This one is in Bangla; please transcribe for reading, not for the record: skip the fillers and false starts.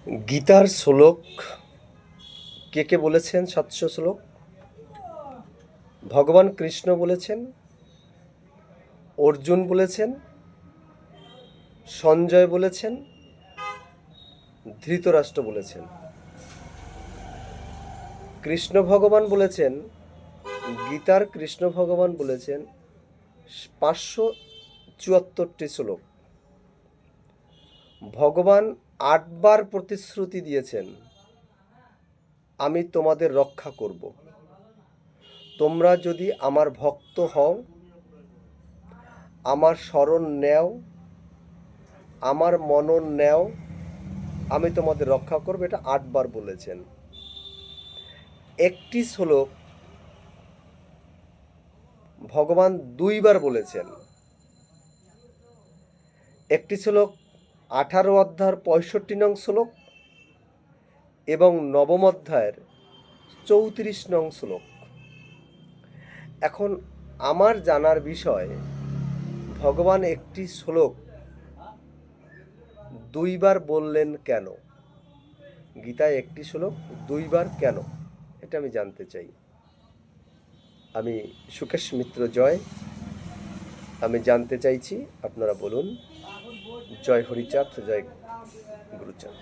গীতার শ্লোক কে কে বলেছেন? 700 শ্লোক ভগবান কৃষ্ণ বলেছেন, অর্জুন বলেছেন, সঞ্জয় বলেছেন, ধৃতরাষ্ট্র বলেছেন। কৃষ্ণ ভগবান বলেছেন, গীতার কৃষ্ণ ভগবান বলেছেন 574টি শ্লোক। ভগবান 8বার প্রতিশ্রুতি দিয়েছেন, আমি তোমাদের রক্ষা করব। তোমরা যদি আমার ভক্ত হও, আমার শরণ নেও, আমার মনন নেও, আমি তোমাদের রক্ষা করব। এটা 8বার বলেছেন। একটি শ্লোক ভগবান 2বার বলেছেন। একটি শ্লোক 18 অধ্যায়ের 65 নং শ্লোক এবং নবম অধ্যায়ের 34 নং শ্লোক। এখন আমার জানার বিষয়, ভগবান একটি শ্লোক 2বার বললেন কেন? গীতায় একটি শ্লোক 2বার কেন? এটা আমি জানতে চাই। আমি সুকেশ মিত্র জয়, আমি জানতে চাইছি, আপনারা বলুন। জয় হরিচাঁদ, জয় গুরুচাঁদ।